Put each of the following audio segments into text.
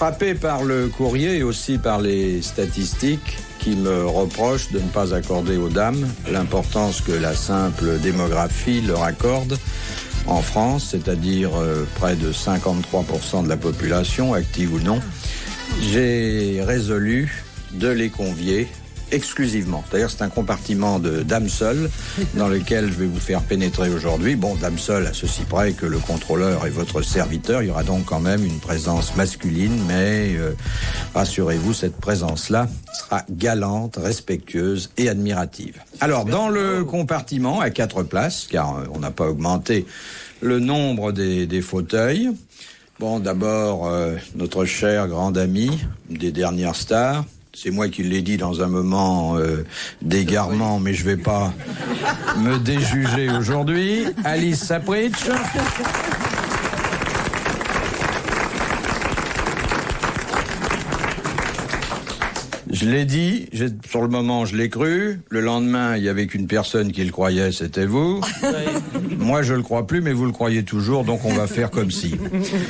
frappé par le courrier et aussi par les statistiques qui me reprochent de ne pas accorder aux dames l'importance que la simple démographie leur accorde en France, c'est-à-dire près de 53% de la population, active ou non. J'ai résolu de les convier exclusivement. D'ailleurs, c'est un compartiment de dames seules dans lequel je vais vous faire pénétrer aujourd'hui. Bon, dames seules, à ceci près que le contrôleur est votre serviteur. Il y aura donc quand même une présence masculine, mais rassurez-vous, cette présence-là sera galante, respectueuse et admirative. Alors, dans le compartiment, à 4 places, car on n'a pas augmenté le nombre des fauteuils. Bon, d'abord, notre cher grand ami des dernières stars. C'est moi qui l'ai dit dans un moment d'égarement, mais je vais pas me déjuger aujourd'hui. Alice Sapritch. Je l'ai dit, sur le moment je l'ai cru, le lendemain il y avait qu'une personne qui le croyait, c'était vous. Moi je le crois plus, mais vous le croyez toujours, donc on va faire comme si.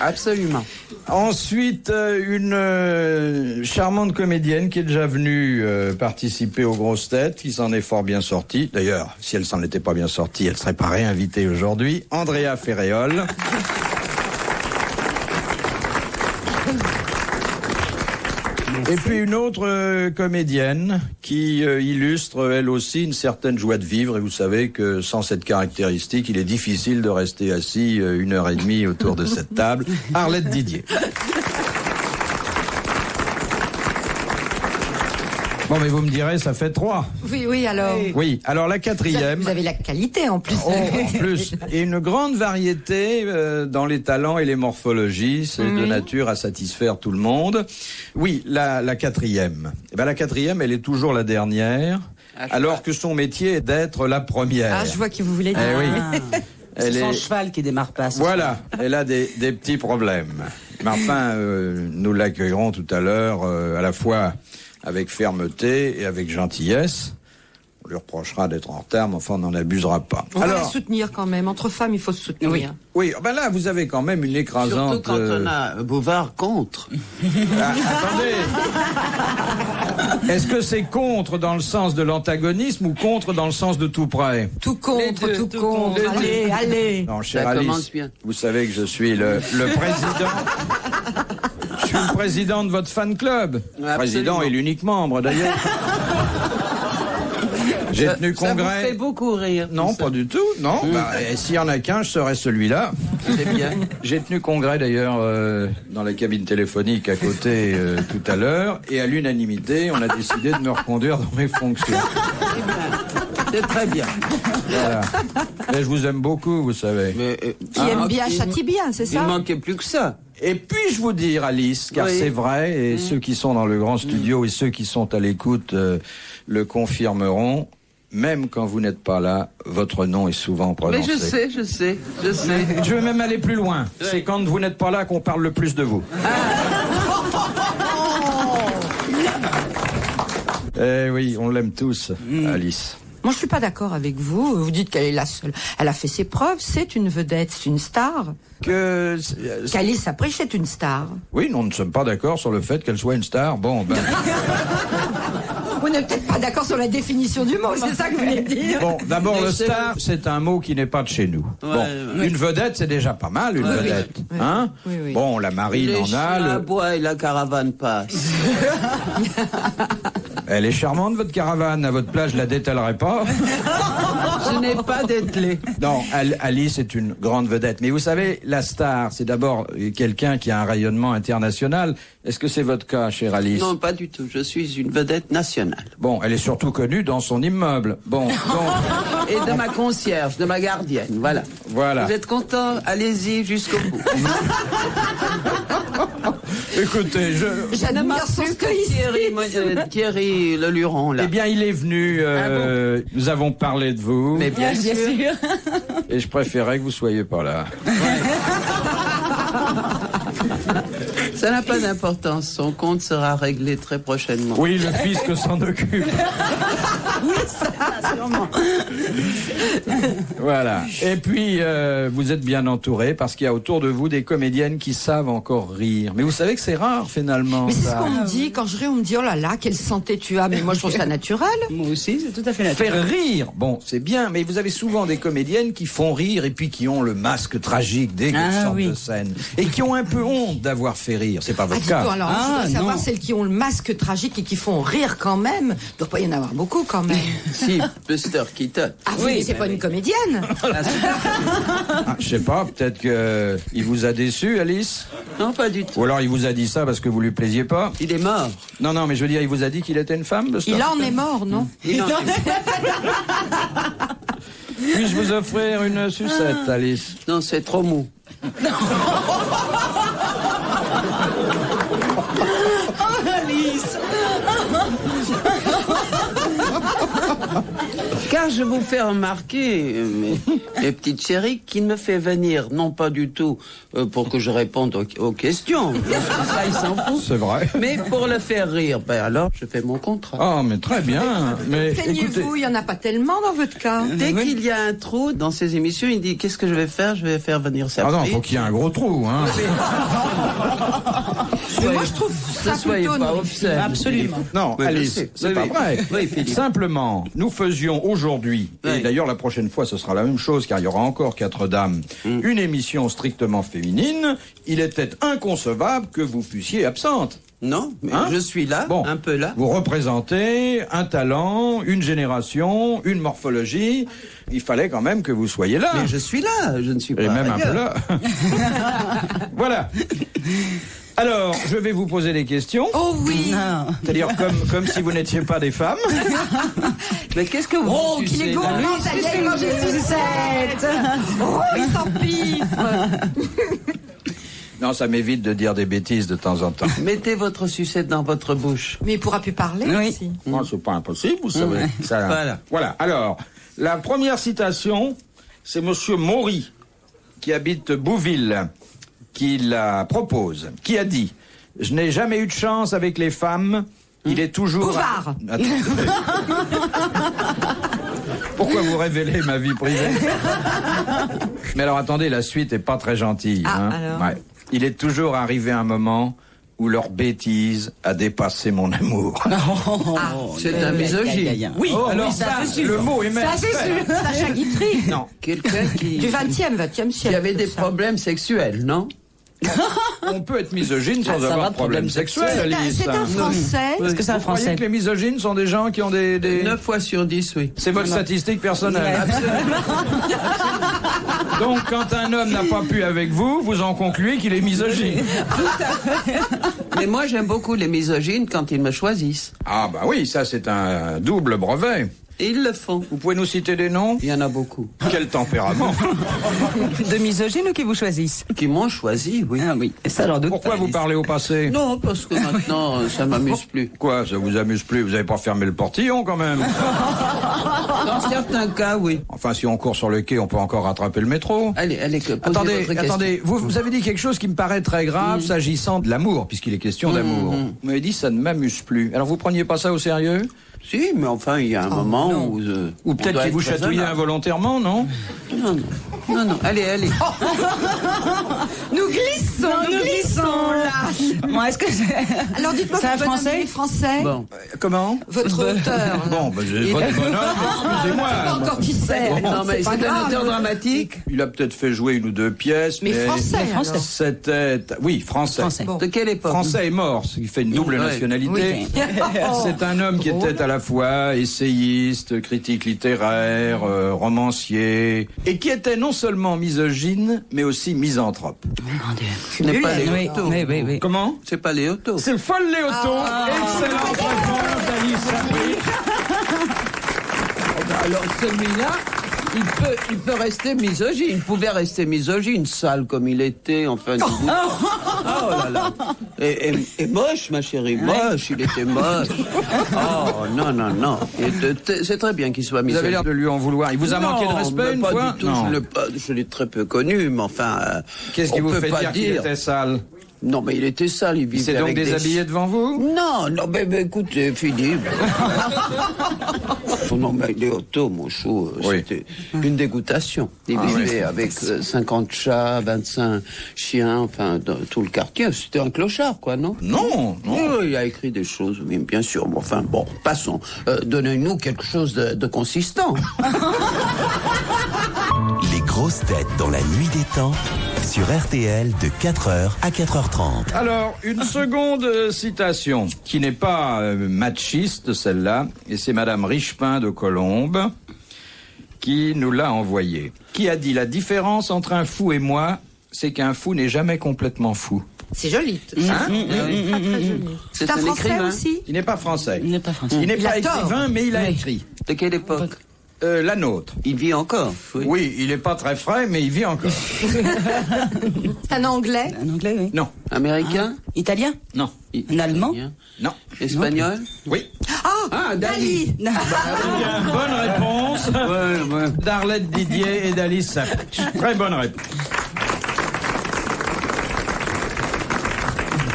Absolument. Ensuite, une charmante comédienne qui est déjà venue participer aux grosses têtes, qui s'en est fort bien sortie. D'ailleurs, si elle s'en était pas bien sortie, elle serait pas réinvitée aujourd'hui. Andrea Ferréol. Et puis une autre comédienne qui illustre elle aussi une certaine joie de vivre. Et vous savez que sans cette caractéristique, il est difficile de rester assis 1h30 autour de cette table. Arlette Didier. Bon, mais vous me direz, ça fait 3. Oui, alors. Oui, alors la 4e. Vous avez la qualité en plus. Oh, en plus. Et une grande variété dans les talents et les morphologies. C'est de nature à satisfaire tout le monde. Oui, la 4e. Eh ben, la 4e, elle est toujours la dernière, alors que son métier est d'être la première. Ah, je vois que vous voulez dire. Eh oui. C'est son cheval qui démarre pas. Voilà, elle a des petits problèmes. Mais enfin, nous l'accueillerons tout à l'heure, à la fois avec fermeté et avec gentillesse. On lui reprochera d'être en retard, mais enfin, on n'en abusera pas. On va la soutenir quand même. Entre femmes, il faut se soutenir. Oui, ben là, vous avez quand même une écrasante... Surtout quand on a Bouvard contre. Attendez. Est-ce que c'est contre dans le sens de l'antagonisme ou contre dans le sens de tout près? Tout contre, tout contre. Allez. Non, chère Ça Alice, commence bien. vous savez que je suis le président... Je suis le président de votre fan club. Absolument. Président et l'unique membre, d'ailleurs. J'ai tenu congrès. Ça vous fait beaucoup rire. Non, pas du tout. Non. Et s'il y en a qu'un, je serai celui-là. C'est bien. J'ai tenu congrès d'ailleurs dans la cabine téléphonique à côté tout à l'heure. Et à l'unanimité, on a décidé de me reconduire dans mes fonctions. C'est très bien. Voilà. Mais je vous aime beaucoup, vous savez. Mais, Qui aime bien, châtie bien, c'est il ça? ne manquait plus que ça. Et puis-je vous dire, Alice, car c'est vrai, et ceux qui sont dans le grand studio et ceux qui sont à l'écoute le confirmeront, même quand vous n'êtes pas là, votre nom est souvent prononcé. Mais je sais. Je vais même aller plus loin. Oui. C'est quand vous n'êtes pas là qu'on parle le plus de vous. Eh oui, on l'aime tous, Alice. Moi, je suis pas d'accord avec vous. Vous dites qu'elle est la seule. Elle a fait ses preuves. C'est une vedette, c'est une star. Qu'Alice Sapritch est une star. Oui, nous ne sommes pas d'accord sur le fait qu'elle soit une star. Bon, ben... Vous n'êtes peut-être pas d'accord sur la définition du mot, c'est ça que vous voulez dire. Bon, d'abord, le star, c'est un mot qui n'est pas de chez nous. Une vedette, c'est déjà pas mal, une vedette. Oui. Hein? Oui. Bon, la marine Les en a... chiens aboient et la caravane passe. Elle est charmante, votre caravane. À votre place, je la détellerai pas. Je n'ai pas d'ételé. Non, Alice est une grande vedette. Mais vous savez, la star, c'est d'abord quelqu'un qui a un rayonnement international. Est-ce que c'est votre cas, chère Alice? Non, pas du tout. Je suis une vedette nationale. Bon, elle est surtout connue dans son immeuble. Bon, donc... Et de ma concierge, de ma gardienne, voilà. Voilà. Vous êtes content? Allez-y jusqu'au bout. Écoutez, j'admire son Thierry Le Luron, là. Eh bien, il est venu, nous avons parlé de vous. Mais bien sûr. Et je préférais que vous soyez pas là. Ça n'a pas d'importance. Son compte sera réglé très prochainement. Oui, le fisc s'en occupe. Oui, ça. Sûrement. Voilà. Et puis, vous êtes bien entouré parce qu'il y a autour de vous des comédiennes qui savent encore rire. Mais vous savez que c'est rare, finalement. Mais c'est ce ça. qu'on me dit, quand je ris, on me dit, oh là là, quelle santé tu as. Mais moi, je trouve ça naturel. Moi aussi, c'est tout à fait naturel. Faire rire, bon, c'est bien, mais vous avez souvent des comédiennes qui font rire et puis qui ont le masque tragique dès qu'elles sortent de scène. Et qui ont un peu honte d'avoir fait rire. C'est pas votre cas. Alors, je voudrais savoir celles qui ont le masque tragique et qui font rire quand même. Il doit pas y en avoir beaucoup quand même. Si, Buster Keaton. Ah oui, mais c'est pas une comédienne. Ah, je sais pas, peut-être que il vous a déçu, Alice. Non, pas du tout. Ou alors il vous a dit ça parce que vous lui plaisiez pas. Il est mort. Non, mais je veux dire, il vous a dit qu'il était une femme, Buster Il en Keaton est mort, non? Puis-je vous offrir une sucette, Alice? Non, c'est trop mou. Alice. Car je vous fais remarquer, mes petites chéries, qu'il me fait venir, non pas du tout pour que je réponde aux questions, parce que ça, il s'en fout. C'est vrai. Mais pour le faire rire, ben alors, je fais mon contrat. Ah, mais très bien. Mais écoutez, Plaignez-vous, il y en a pas tellement dans votre cas. Dès qu'il y a un trou dans ces émissions, il dit, qu'est-ce que je vais faire? Je vais faire venir ça. ah non, faut qu'il y ait un gros trou, hein. Mais moi, je trouve ça soyez plutôt pas non. obscène. Absolument. Non, Oui, je Alice, sais. c'est Oui, pas oui. vrai. Oui, Philippe. Simplement, nous faisions aujourd'hui, et Oui. d'ailleurs la prochaine fois ce sera la même chose car il y aura encore 4 dames, une émission strictement féminine. Il était inconcevable que vous fussiez absente. Non, mais Hein? je suis là, Bon, un peu là. Vous représentez un talent, une génération, une morphologie. Il fallait quand même que vous soyez là. Mais je suis là, je ne suis pas Et même un peu ailleurs. là. Voilà. Alors, je vais vous poser des questions. Oh oui. Non. C'est-à-dire comme si vous n'étiez pas des femmes. Mais qu'est-ce que vous Oh, sucez, qu'il est là gourmand, ça y est, il mange des sucettes. Oh, il s'empifre. Non, ça m'évite de dire des bêtises de temps en temps. Mettez votre sucette dans votre bouche. Mais il pourra plus parler Oui. aussi. Moi, c'est pas impossible, vous savez. Ça, Voilà. Alors, la première citation, c'est Monsieur Maury, qui habite Bouville, qui la propose, qui a dit « Je n'ai jamais eu de chance avec les femmes, il est toujours... » Bouvard. Attendez. Pourquoi vous révélez ma vie privée? Mais alors, attendez, la suite est pas très gentille. Ah, hein. alors Ouais. Il est toujours arrivé un moment où leur bêtise a dépassé mon amour. C'est un misogyne. Oui, Oh, alors oui, ça, ça, c'est sûr. le mot est même. Ça, c'est sûr. Sacha Guitry. Non. Quelqu'un qui Du 20e siècle. avait des ça. problèmes sexuels, non? On peut être misogyne sans ça avoir va, de problème problème sexuel, Alice. C'est un Français. Est-ce que c'est un Vous croyez Français? que les misogynes sont des gens qui ont des... 9 fois sur 10, oui. C'est votre statistique personnelle. Donc, quand un homme n'a pas pu avec vous, vous en concluez qu'il est misogyne. Mais moi, j'aime beaucoup les misogynes quand ils me choisissent. Ah bah oui, ça c'est un double brevet. Et ils le font. Vous pouvez nous citer des noms? Il y en a beaucoup. Quel tempérament. De misogynes ou qui vous choisissent? Qui m'ont choisi, oui. Ah oui, ça j'en doute Pourquoi pas, vous Alice. parlez au passé? Non, parce que maintenant, ça m'amuse plus. Quoi, ça vous amuse plus? Vous n'avez pas fermé le portillon quand même? Dans certains cas, oui. Enfin, si on court sur le quai, on peut encore rattraper le métro. Allez, posez votre question. Attendez, vous avez dit quelque chose qui me paraît très grave s'agissant de l'amour, puisqu'il est question d'amour. Vous m'avez dit ça ne m'amuse plus. Alors vous preniez pas ça au sérieux? Si, mais enfin, il y a un moment où... Ou peut-être qu'il vous chatouillait involontairement, non? Non. Allez. Nous glissons là. Moi, est-ce que Alors dites-moi, c'est un votre Français? ami est français. Bon. Comment? Votre auteur. là. Bon, ben, votre bonhomme, excusez-moi. Pas encore qui sait. Non, mais pas c'est un grave. auteur dramatique. Il a peut-être fait jouer 1 ou 2 pièces, Mais français. Français. alors. C'était... Oui, français. Français. Bon. De quelle époque? Français est mort, ce qui fait une double Ouais. nationalité. Oui. C'est un homme qui était à la fois essayiste, critique littéraire, romancier, et qui était non seulement misogyne, mais aussi misanthrope. Ce n'est pas Oui, Léoto. oui. Comment? C'est pas Léoto. C'est le folle Léoto. Excellente réponse d'Alice Sapir. Alors celui-là, il peut rester misogyne. Il pouvait rester misogyne, sale comme il était, enfin. Oh là là. Et moche, ma chérie, moche. Il était moche. Oh non. C'est très bien qu'il soit Vous misogyne. avez l'air de lui en vouloir. Il vous a manqué de respect mais une pas fois? du tout. Non. Je l'ai très peu connu, mais enfin. Qu'est-ce qui on vous peut fait pas dire qu'il était sale? Non, mais il était sale, il vivait Il s'est donc avec déshabillé devant vous? Non, mais écoutez, Philippe. Non, mais il est auto, mon chou, c'était une dégoûtation. Il vivait avec 50 chats, 25 chiens, enfin, dans tout le quartier. C'était un clochard, quoi, non? Non, non. Oui, il a écrit des choses, oui, bien sûr. Mais enfin, bon, passons. Donnez-nous quelque chose de consistant. Les grosses têtes dans la nuit des temps sur RTL de 4h à 4h30. Alors, une seconde citation qui n'est pas machiste, celle-là, et c'est Madame Richepin de Colombes qui nous l'a envoyée. Qui a dit: la différence entre un fou et moi, c'est qu'un fou n'est jamais complètement fou. C'est joli. Hein? Très, très joli. C'est un un français écrivain aussi? Il n'est pas français. Il n'est pas français. Il n'est Il a pas tort. écrivain, mais il a écrit. De quelle époque? La nôtre. Il vit encore. Oui, il n'est pas très frais, mais il vit encore. C'est un anglais? Un anglais, oui. Non, Américain? Italien? non, Un allemand? Italien. non. Espagnol? Oui. Ah, Dali. Bien, bonne réponse d'Arlette Didier et d'Alice Sapritch. Très bonne réponse.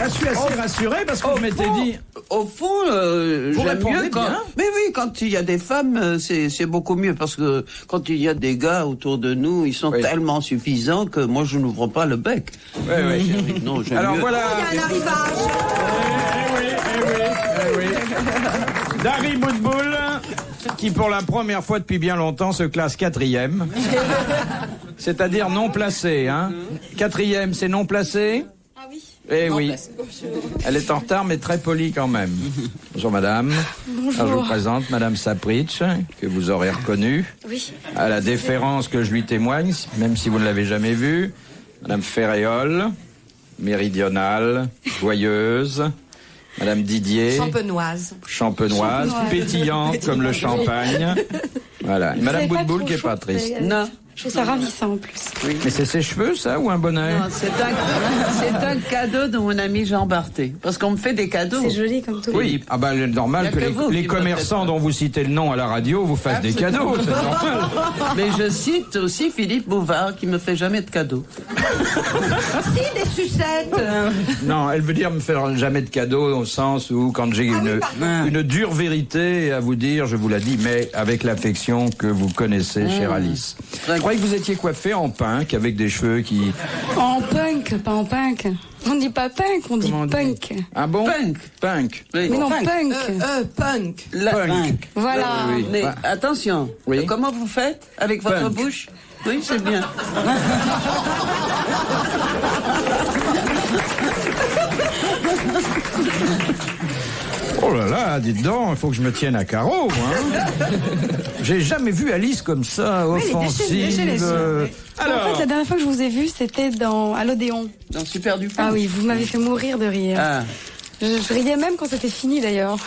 Je suis assez rassuré parce que je m'étais dit... Au fond, Vous j'aime répondez mieux quand... bien. Mais oui, quand il y a des femmes, c'est beaucoup mieux. Parce que quand il y a des gars autour de nous, ils sont tellement suffisants que moi, je n'ouvre pas le bec. Oui, oui. Non, j'aime Alors mieux. voilà... Il y a un arrivage. Eh oui. Dari Boudboul, qui pour la première fois depuis bien longtemps se classe 4e. C'est-à-dire non placé, hein. 4e, c'est non placé? Ah oui. Eh oui. Elle est en retard, mais très polie quand même. Bonjour madame. Bonjour. Alors, je vous présente madame Sapritch, que vous aurez reconnue. Oui. À la déférence que je lui témoigne, même si vous ne l'avez jamais vue. Madame Ferréol, méridionale, joyeuse. Madame Didier, Champenoise. champenoise, pétillante comme le champagne. Voilà. Et madame Vous avez pas Boudboul trop qui est chaud, pas triste. Non. Je trouve ça ravissant en plus. Mais c'est ses cheveux, ça, ou un bonnet? Non, c'est un cadeau de mon ami Jean Barthé. Parce qu'on me fait des cadeaux. C'est joli comme tout. Oui, ah bah, c'est normal Y a que que vous les qui commerçants me dont vous citez le nom à la radio vous fassent des cadeaux, c'est normal. Mais je cite aussi Philippe Bouvard qui me fait jamais de cadeaux. Si, des sucettes. Non, elle veut dire me faire jamais de cadeaux au sens où quand j'ai une dure vérité à vous dire, je vous la dis, mais avec l'affection que vous connaissez, chère Alice. Je croyais que vous étiez coiffée en punk avec des cheveux qui... En punk, pas en punk. On dit pas punk, on dit Comment on dit punk. Ah bon? Punk. Punk. Oui. Mais non, punk. Punk. Punk. Voilà. Oui. Mais attention, Oui. comment vous faites avec votre Punk. bouche? Oui, c'est bien. Oh là là, dites donc, il faut que je me tienne à carreau, hein. J'ai jamais vu Alice comme ça, offensive. Alors, En fait, la dernière fois que je vous ai vu, c'était à l'Odéon. Dans Super du Ah oui, vous m'avez fait mourir de rire. Ah. Je riais même quand c'était fini d'ailleurs.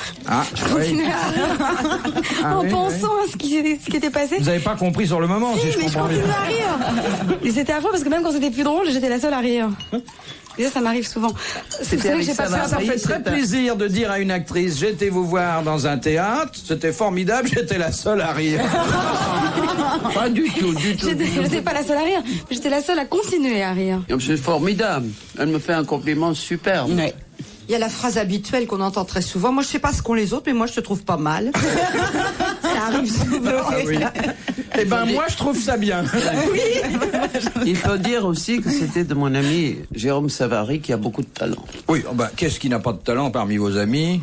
Je oui. continuais à rire en oui, pensant à ce qui était passé. Vous n'avez pas compris sur le moment, si je Mais je comprends bien. continuais à rire. Et c'était affreux parce que même quand c'était plus drôle, j'étais la seule à rire. Et ça m'arrive souvent. C'est vrai que avec j'ai pas Savary. Ça fait très plaisir de dire à une actrice, j'ai été vous voir dans un théâtre, c'était formidable, j'étais la seule à rire. Pas du tout, du tout. J'étais pas la seule à rire, mais j'étais la seule à continuer à rire. C'est formidable. Elle me fait un compliment superbe. Il y a la phrase habituelle qu'on entend très souvent. Moi, je sais pas ce qu'ont les autres, mais moi, je te trouve pas mal. Ça arrive souvent. Ah oui. Eh ben moi je trouve ça bien. Il faut dire aussi que c'était de mon ami Jérôme Savary qui a beaucoup de talent. Oui, oh ben, qu'est-ce qui n'a pas de talent parmi vos amis?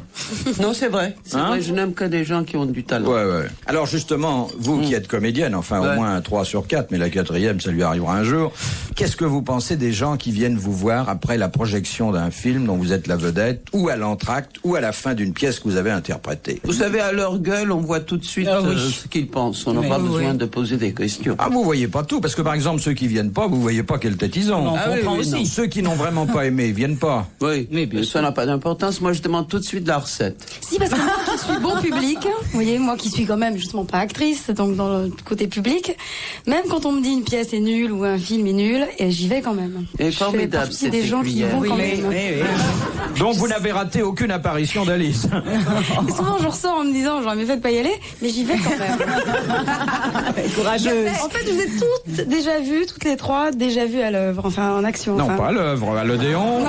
Non, c'est vrai. C'est Hein? vrai, je n'aime que des gens qui ont du talent. Ouais. Alors justement, vous qui êtes comédienne, enfin au moins 3 sur 4, mais la 4e, ça lui arrivera un jour. Qu'est-ce que vous pensez des gens qui viennent vous voir après la projection d'un film dont vous êtes la vedette, ou à l'entracte, ou à la fin d'une pièce que vous avez interprétée? Vous savez, à leur gueule, on voit tout de suite ce qu'ils pensent. On n'a pas besoin de poser des questions. Ah, vous voyez pas tout, parce que par exemple, ceux qui viennent pas, vous voyez pas quelle tête ils ont. On comprend oui, aussi. non. Ceux qui n'ont vraiment pas aimé, ils viennent pas. Oui, Oui, bien mais sûr. ça n'a pas d'importance. Moi, je demande tout de suite la recette. Si, parce que moi qui suis bon public, vous voyez, moi qui suis quand même justement pas actrice, donc dans le côté public, même quand on me dit une pièce est nulle ou un film est nul, et j'y vais quand même. Et Je fais formidable, partie cette des gens qui écuyère. vont quand Oui, même. Donc vous n'avez raté aucune apparition d'Alice. Et souvent je ressors en me disant j'aurais mieux fait de pas y aller, mais j'y vais quand même. Courageuse. En fait, vous êtes toutes déjà vues, toutes les trois, déjà vues à l'œuvre, enfin en action. Non, enfin. pas à l'œuvre, à l'Odéon.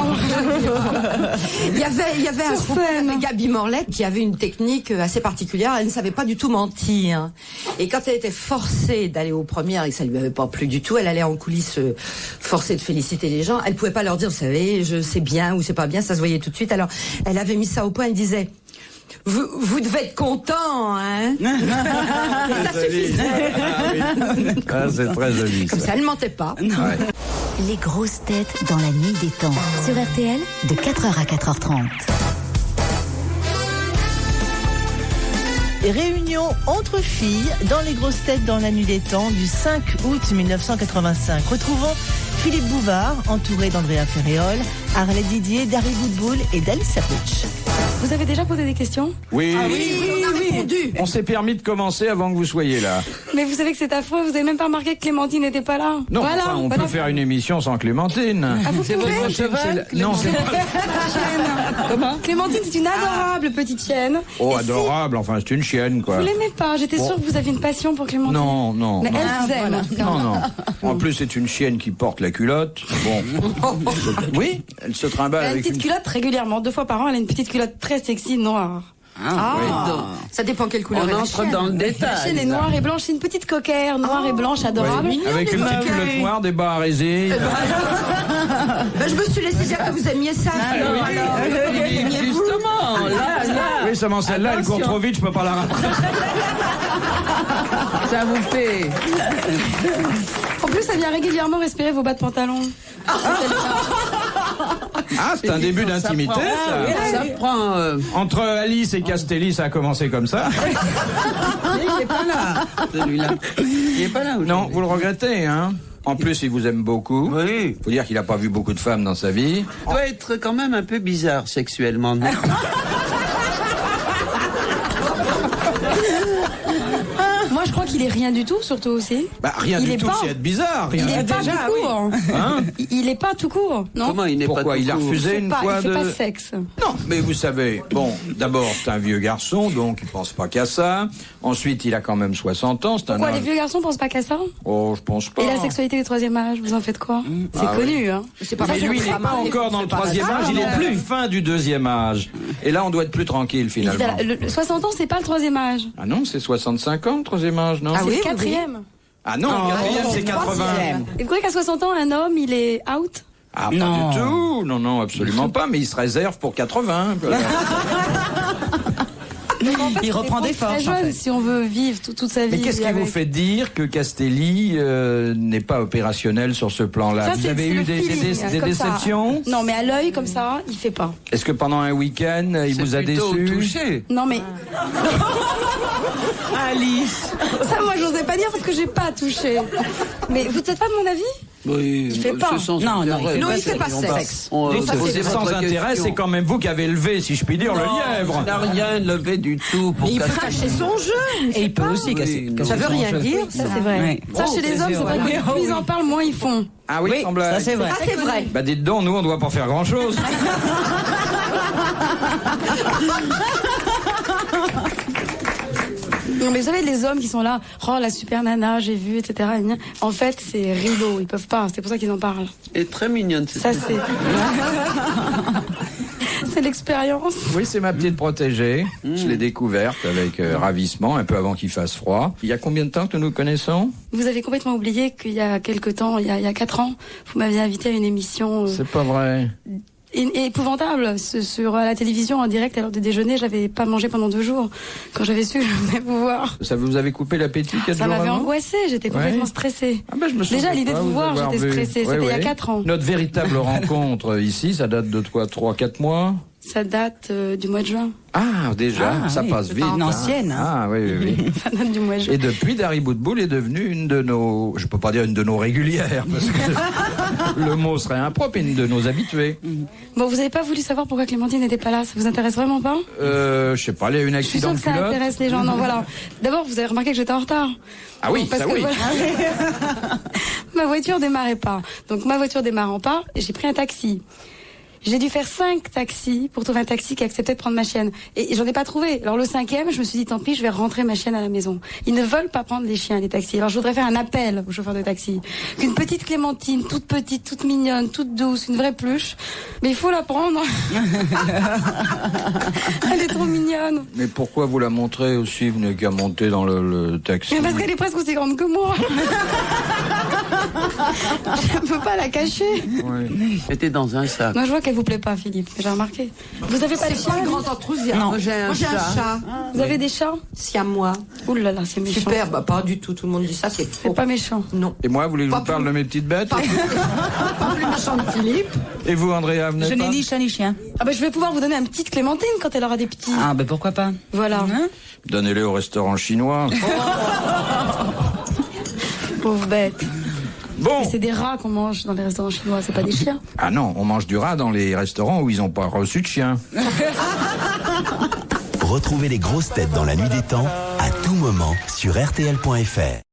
Il y avait un Sur couple scène. avec Gaby Morlette qui avait une technique assez particulière. Elle ne savait pas du tout mentir. Et quand elle était forcée d'aller aux premières et que ça lui avait pas plu du tout, elle allait en coulisses forcée de féliciter les gens. Elle pouvait pas leur dire, vous savez, je sais bien ou c'est pas bien, ça se voyait tout de suite. Alors, elle avait mis ça au point, elle disait, vous devez être content, hein. Et ça suffisait. Ah, c'est très joli. Comme ça, elle ne mentait pas. Ouais. Les grosses têtes dans la nuit des temps. Sur RTL, de 4h à 4h30. Réunion entre filles dans les grosses têtes dans la nuit des temps du 5 août 1985. Retrouvons Philippe Bouvard, entouré d'Andrea Ferréol, Harley Didier, Dari Boudboul et d'Alice Sapritch. Vous avez déjà posé des questions? Oui. On a répondu. On s'est permis de commencer avant que vous soyez là. Mais vous savez que c'est affreux, vous avez même pas remarqué que Clémentine n'était pas là. Non, voilà, enfin, on voilà. peut faire une émission sans Clémentine. Ah, vous C'est pouvez votre cheval? Non, c'est pas... Comment Clémentine, c'est une adorable petite chienne. Oh, Et si adorable, enfin, c'est une chienne, quoi. vous l'aimez pas, j'étais sûre que vous aviez une passion pour Clémentine. Non, non, Mais non. elle vous aime, en tout cas. Non, non. En plus, c'est une chienne qui porte la culotte. Bon. Oui, elle se trimballe Elle a une avec petite culotte régulièrement, 2 fois par an, elle a une petite culotte très sexy noire. Ah, oui, donc, Ça dépend quelle couleur on est la entre chienne. dans le La détail. chienne est là. noire et blanche, c'est une petite coquère noire et blanche adorable. Oui, avec une petite culotte noire, des bas à raiser. Ben, je me suis laissé dire que vous aimiez ça. Justement, là, Oui, seulement celle-là, elle court Attention. trop vite, je peux pas la rattraper. ça vous fait. En plus, elle vient régulièrement respirer vos bas de pantalon. Ah, c'est un début d'intimité, ça. Ça prend. Entre Alice et Castelli, ça a commencé comme ça. Il est pas là, celui-là. Il est pas là. Non, vous le regrettez, hein? En plus, il vous aime beaucoup. Oui. Faut dire qu'il n'a pas vu beaucoup de femmes dans sa vie. Il doit être quand même un peu bizarre sexuellement. non? Moi, je crois qu'il est rien du tout, surtout aussi. Bah, rien Il du est tout, pas- c'est être bizarre. Rien. Il est pas tout court. Hein? Il est pas tout court, non? Comment il n'est pas Pourquoi tout il a court? refusé une fois Il fait de... pas sexe. Non, mais vous savez, bon, d'abord, c'est un vieux garçon, donc il pense pas qu'à ça. Ensuite, il a quand même 60 ans, c'est un Pourquoi homme... les vieux garçons pensent pas qu'à ça? Oh, je pense pas. Et la sexualité du 3e âge, vous en faites quoi? C'est Ah connu, hein. C'est pas Mais mal, lui, il c'est n'est pas pas mal. encore dans le 3e âge, il est à la fin du 2e âge. Et là, on doit être plus tranquille, finalement. Le 60 ans, c'est pas le 3e âge. Ah non, c'est 65 ans, le 3e âge, non? Ah oui, C'est le 4e. Ah non, le 4e, c'est 80. Et vous croyez qu'à 60 ans, un homme, il est out? Ah, pas du tout. Non, non, absolument pas. Mais il se réserve pour 80. Donc, en fait, Il reprend des forces, Très en jeune, fait. si on veut vivre toute sa vie. Mais qu'est-ce qui vous avec. fait dire que Castelli n'est pas opérationnel sur ce plan-là? Ça, Vous c'est- avez c'est eu le des feeling, comme ça. déceptions? Non, mais à l'œil, comme ça, il fait pas. Est-ce que pendant un week-end, il C'est vous a plutôt déçu? touché. Non, mais Alice. ça, moi, j'osais pas dire parce que j'ai pas touché. Mais vous n'êtes pas de mon avis? Oui, Il fait pas. c'est sans Non, non, intérêt. Non, il fait pas On va- sexe. on va Ça, poser c'est sans votre intérêt, question. c'est quand même vous qui avez levé, si je puis dire, le lièvre. Il n'a rien levé du tout pour Il peut casser- cacher son jeu. Et il peut aussi casser. Oui, Ça veut rien dire. Ça, c'est vrai. Ouais. Ça, chez les hommes, c'est vrai que plus ils en parlent, moins ils font. Ah oui, Oui, sans blague. ça c'est vrai. Ça, c'est vrai. Bah dites donc, nous on doit pas faire grand-chose. Non, mais vous savez, les hommes qui sont là, oh, la super nana, j'ai vu, etc. En fait, c'est rideau, ils peuvent pas. C'est pour ça qu'ils en parlent. Et très mignonne. cette Ça, c'est. C'est l'expérience. Oui, c'est ma petite protégée. Je l'ai découverte avec ravissement, un peu avant qu'il fasse froid. Il y a combien de temps que nous nous connaissons? Vous avez complètement oublié qu'il y a quelque temps, il y a 4 ans, vous m'aviez invité à une émission C'est pas vrai. épouvantable sur la télévision en direct à l'heure du déjeuner. J'avais pas mangé pendant 2 jours. Quand j'avais su que je venais vous voir, Ça vous avait coupé l'appétit 4 ça jours m'avait avant? angoissée. J'étais complètement Ouais. stressée. Ah ben, je me Déjà, souviens l'idée pas de vous voir, avoir j'étais vu. stressée. C'était il y a 4 ans. Notre véritable rencontre ici, ça date de quoi, 3-4 mois? Ça date du mois de juin. Ah, déjà, Ah, ça oui, passe c'est vite. une hein. ancienne, hein. Ah, oui, oui, oui. Ça date du mois de juin. Et depuis, Dari Boudboul est devenue une de nos, je peux pas dire une de nos régulières, parce que le mot serait impropre, une de nos habituées. Bon, vous avez pas voulu savoir pourquoi Clémentine n'était pas là. Ça vous intéresse vraiment pas? Je sais pas, il y a eu un Je suis accident sûre de que ça culotte. intéresse les gens. Non, voilà. D'abord, vous avez remarqué que j'étais en retard. Ah oui, Parce ça que oui. voilà. Ma voiture démarrait pas. Donc ma voiture démarrant pas, et j'ai pris un taxi. J'ai dû faire 5 taxis pour trouver un taxi qui acceptait de prendre ma chienne. Et j'en ai pas trouvé. Alors le 5e, je me suis dit, tant pis, je vais rentrer ma chienne à la maison. Ils ne veulent pas prendre les chiens, les taxis. Alors je voudrais faire un appel aux chauffeurs de taxi. Qu'une petite Clémentine, toute petite, toute mignonne, toute douce, une vraie pluche. Mais il faut la prendre. Elle est trop mignonne. Mais pourquoi vous la montrez aussi? Vous n'avez qu'à monter dans le taxi. Mais parce qu'elle est presque aussi grande que moi. Je ne peux pas la cacher. Oui. C'était dans un sac. Moi, je vois qu'elle vous plaît pas, Philippe. J'ai remarqué. Vous avez pas de C'est chien? pas un grand enthousiasme. Moi, j'ai un chat. Vous avez des chats? Siamois. Ouh là là, c'est méchant. Super, bah pas du tout. Tout le monde dit ça, c'est faux. C'est pas méchant. Non. Et moi, vous voulez que je Pas vous parle plus. de mes petites bêtes? Pas plus méchant que Philippe. Et vous, Andrea, vous Je n'êtes n'ai pas? ni chat ni chien. Ah bah je vais pouvoir vous donner une petite Clémentine quand elle aura des petits. Ah, ben pourquoi pas. Voilà. Hein? Donnez-les au restaurant chinois. Pauvre bête. Bon. Mais c'est des rats qu'on mange dans les restaurants chinois, c'est pas des chiens. Ah non, on mange du rat dans les restaurants où ils n'ont pas reçu de chien. Retrouvez les grosses têtes dans la nuit des temps à tout moment sur RTL.fr.